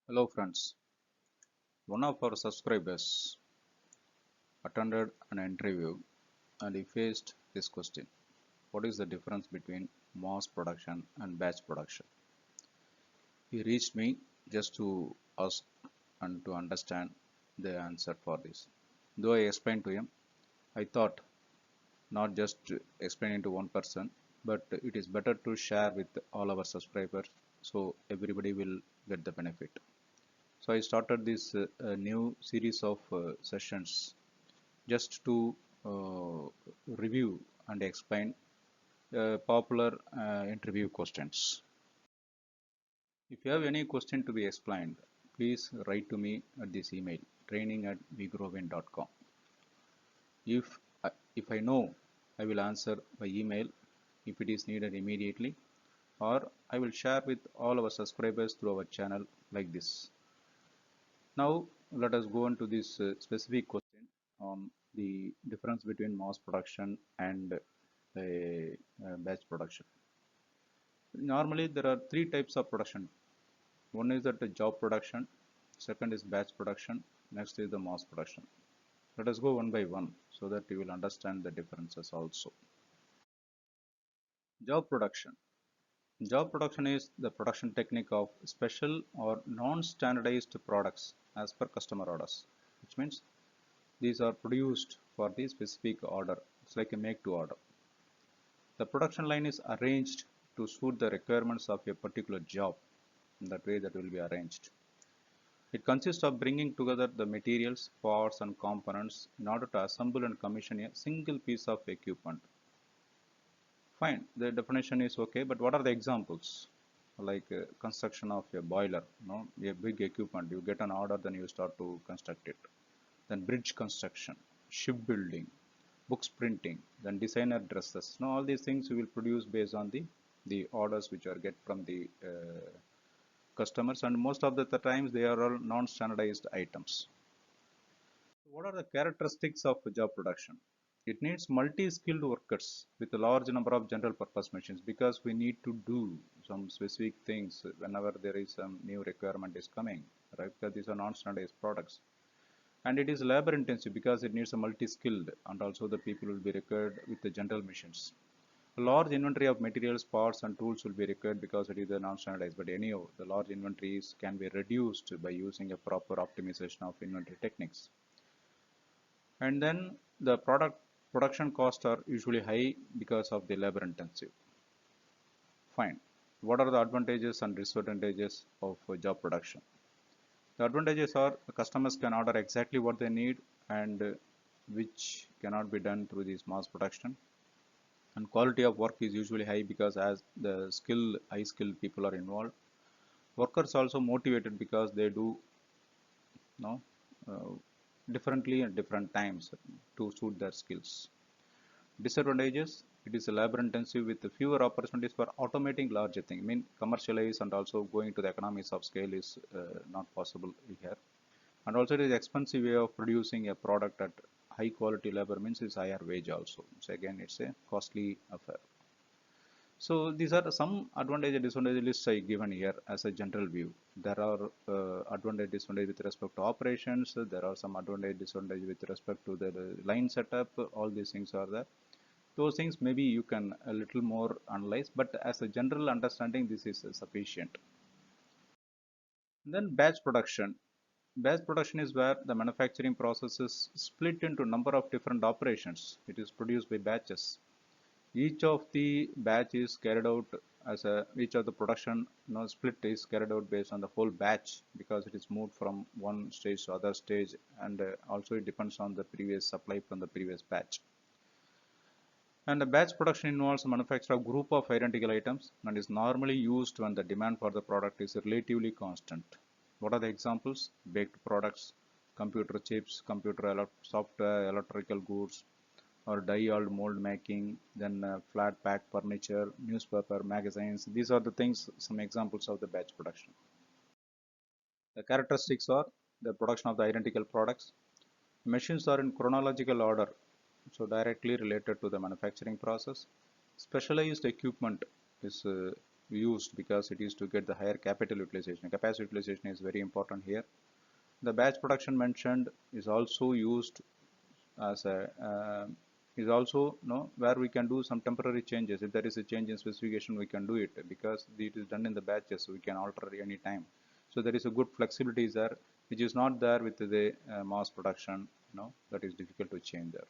Hello friends, one of our subscribers attended an interview and he faced this question: what is the difference between mass production and batch production? He reached me just to ask and to understand the answer for this. Though I explained to him, I thought not just to explain it to one person, but it is better to share with all our subscribers so everybody will get the benefit. So I started this new series of sessions just to uh, review and explain popular interview questions. If you have any question to be explained, please write to me at this email training@vgrowin.com. If if I know, I will answer by email if it is needed immediately, or I will share with all our subscribers through our channel like this. Now let us go into this specific question on the difference between mass production and batch production. Normally there are three types of production. One is that the job production, second is batch production, next is the mass production. Let us go one by one so that you will understand the differences also. Job production. Job production is the production technique of special or non-standardized products as per customer orders, which means these are produced for the specific order. It's like a make to order. The production line is arranged to suit the requirements of a particular job. In that way that will be arranged. It consists of bringing together the materials, parts and components in order to assemble and commission a single piece of equipment. Fine, the definition is okay, but what are the examples? Like construction of a boiler, a big equipment, you get an order, then you start to construct it. Then bridge construction, shipbuilding, books printing, then designer dresses. Now all these things you will produce based on the orders which are get from the customers, and most of the times they are all non-standardized items. What are the characteristics of job production? It needs multi-skilled workers with a large number of general purpose machines because we need to do some specific things whenever there is some new requirement is coming, right? Because these are non-standardized products. And it is labor intensive because it needs a multi-skilled, and also the people will be required with the general machines. A large inventory of materials, parts and tools will be required because it is a non-standardized, but anyhow the large inventories can be reduced by using a proper optimization of inventory techniques. And then the production costs are usually high because of the labor intensive. Fine. What are the advantages and disadvantages of job production? The advantages are the customers can order exactly what they need, and which cannot be done through this mass production. And quality of work is usually high because as the high skilled people are involved. Workers also motivated because they do know uh, differently at different times to suit their skills. Disadvantages: it is labor intensive with fewer opportunities for automating larger things. I mean, commercialize and also going to the economies of scale is not possible here. And also it is expensive way of producing a product at high quality labor means is higher wage also. So again, it's a costly affair. So these are some advantage and disadvantage lists I given here as a general view. There are advantage disadvantage with respect to operations. There are some advantage disadvantage with respect to the line setup. All these things are there. Those things maybe you can a little more analyze, but as a general understanding, this is sufficient. Then batch production. Batch production is where the manufacturing process is split into number of different operations. It is produced by batches. Each of the batch is carried out as a each of the production split is carried out based on the whole batch because it is moved from one stage to other stage, and also it depends on the previous supply from the previous batch. And the batch production involves the manufacture of group of identical items and is normally used when the demand for the product is relatively constant. What are the examples? Baked products, computer chips, computer software, electrical goods, or die-old mold making, then flat pack furniture, newspaper, magazines. These are the things, some examples of the batch production. The characteristics are the production of the identical products. Machines are in chronological order, so directly related to the manufacturing process. Specialized equipment is used because it is to get the higher capital utilization. Capacity utilization is very important here. The batch production mentioned is also used as a is also where we can do some temporary changes. If there is a change in specification, we can do it because it is done in the batches, so we can alter any time. So there is a good flexibility there, which is not there with the mass production. That is difficult to change there.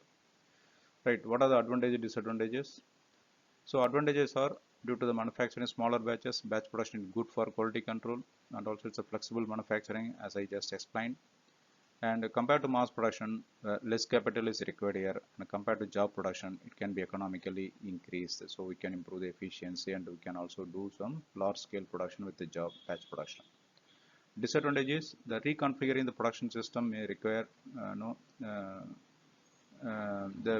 Right? What are the advantages, disadvantages? So advantages are due to the manufacturing smaller batches, batch production is good for quality control, and also it's a flexible manufacturing as I just explained. And compared to mass production, less capital is required here, and compared to job production, it can be economically increased. So we can improve the efficiency, and we can also do some large scale production with the job batch production. Disadvantage is the reconfiguring the production system may require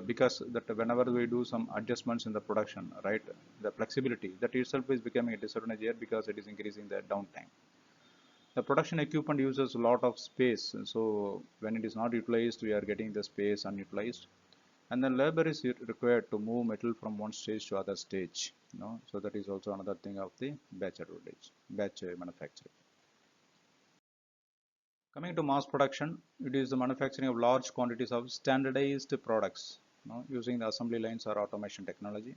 because that whenever we do some adjustments in the production, right, the flexibility that itself is becoming a disadvantage here because it is increasing the downtime. The production equipment uses a lot of space, so when it is not utilized, we are getting the space unutilized, and then labor is required to move metal from one stage to other stage. So that is also another thing of the batch advantage, batch manufacturing. Coming to mass production, it is the manufacturing of large quantities of standardized products using the assembly lines or automation technology.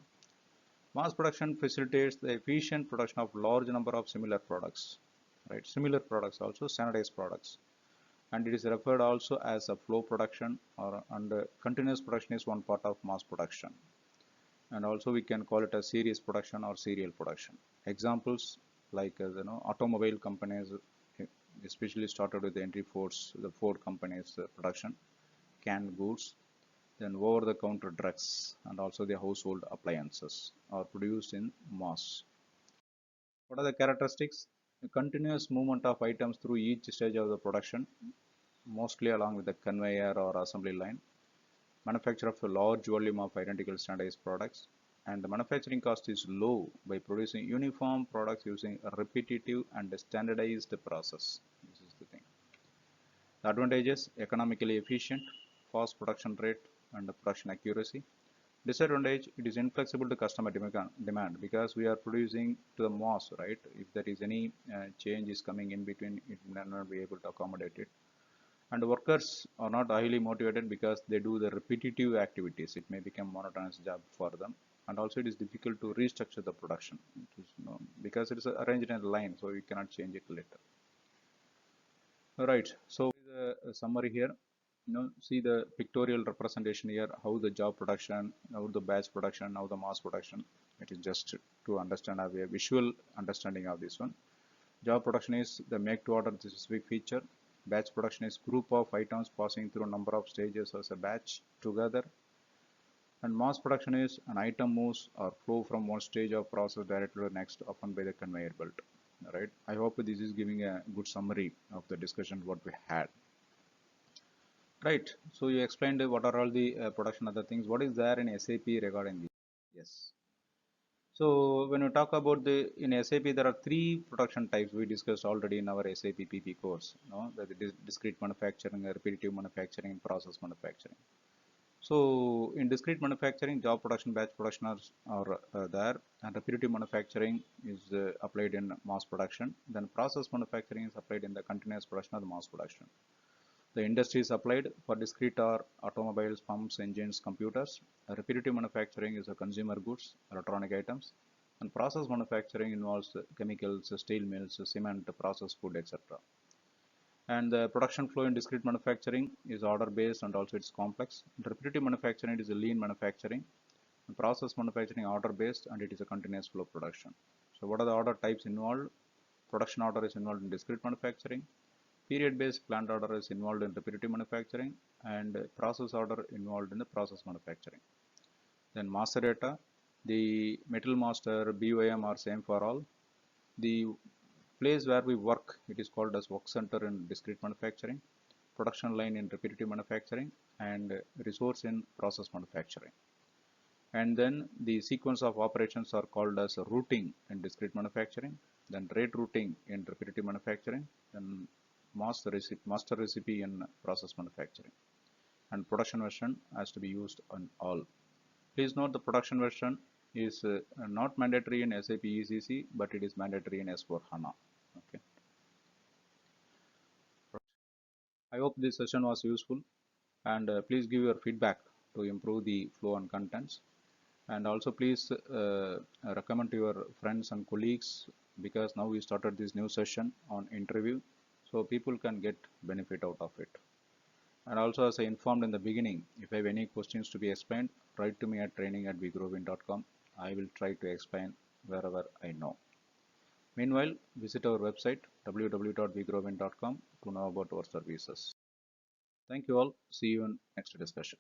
Mass production facilitates the efficient production of large number of similar products. Right, similar products, also standardized products, and it is referred also as a flow production, and continuous production is one part of mass production, and also we can call it a series production or serial production. Examples like automobile companies, especially started with the the Ford company's production, canned goods, then over-the-counter drugs, and also the household appliances are produced in mass. What are the characteristics? A continuous movement of items through each stage of the production, mostly along with the conveyor or assembly line. Manufacture of a large volume of identical standardized products, and the manufacturing cost is low by producing uniform products using a repetitive and standardized process. This is the thing. The advantages: economically efficient, fast production rate, and production accuracy. Disadvantage: it is inflexible to customer demand because we are producing to the mass, right? If there is any change is coming in between, it may not be able to accommodate it. And workers are not highly motivated because they do the repetitive activities. It may become monotonous job for them, and also it is difficult to restructure the production because it is arranged in a line, so you cannot change it later. All right, so the summary here. See the pictorial representation here, how the job production, how the batch production, how the mass production. It is just to understand, have a visual understanding of this one. Job production is the make to order specific feature. Batch production is group of items passing through a number of stages as a batch together. And mass production is an item moves or flow from one stage of process directly to the next, often by the conveyor belt. All right. I hope this is giving a good summary of the discussion what we had. Right, so you explained what are all the production other things. What is there in SAP regarding this? Yes. So when we talk about in SAP, there are three production types we discussed already in our SAP PP course. That is discrete manufacturing, repetitive manufacturing, and process manufacturing. So in discrete manufacturing, job production, batch production are there, and repetitive manufacturing is applied in mass production. Then process manufacturing is applied in the continuous production of the mass production. The industry is applied for discrete are automobiles, pumps, engines, computers. Repetitive manufacturing is a consumer goods, electronic items, and process manufacturing involves chemicals, steel mills, cement, processed food, etc. And the production flow in discrete manufacturing is order based and also it's complex. In repetitive manufacturing, it is a lean manufacturing. In process manufacturing, order based, and it is a continuous flow production. So what are the order types involved? Production order is involved in discrete manufacturing. Period-based plant order is involved in repetitive manufacturing, and process order involved in the process manufacturing. Then master data, the metal master, BOM are same for all. The place where we work, it is called as work center in discrete manufacturing, production line in repetitive manufacturing, and resource in process manufacturing. And then the sequence of operations are called as routing in discrete manufacturing, then rate routing in repetitive manufacturing, then master recipe in process manufacturing, and production version has to be used on all. Please note the production version is not mandatory in SAP ECC, but it is mandatory in S4 HANA. Okay. I hope this session was useful, and please give your feedback to improve the flow and contents. And also please recommend to your friends and colleagues, because now we started this new session on interview, so people can get benefit out of it. And also, as I informed in the beginning, if I have any questions to be explained, write to me at training@vgrowin.com. I will try to explain wherever I know. Meanwhile, visit our website www.vgrowin.com to know about our services. Thank you all. See you in next discussion.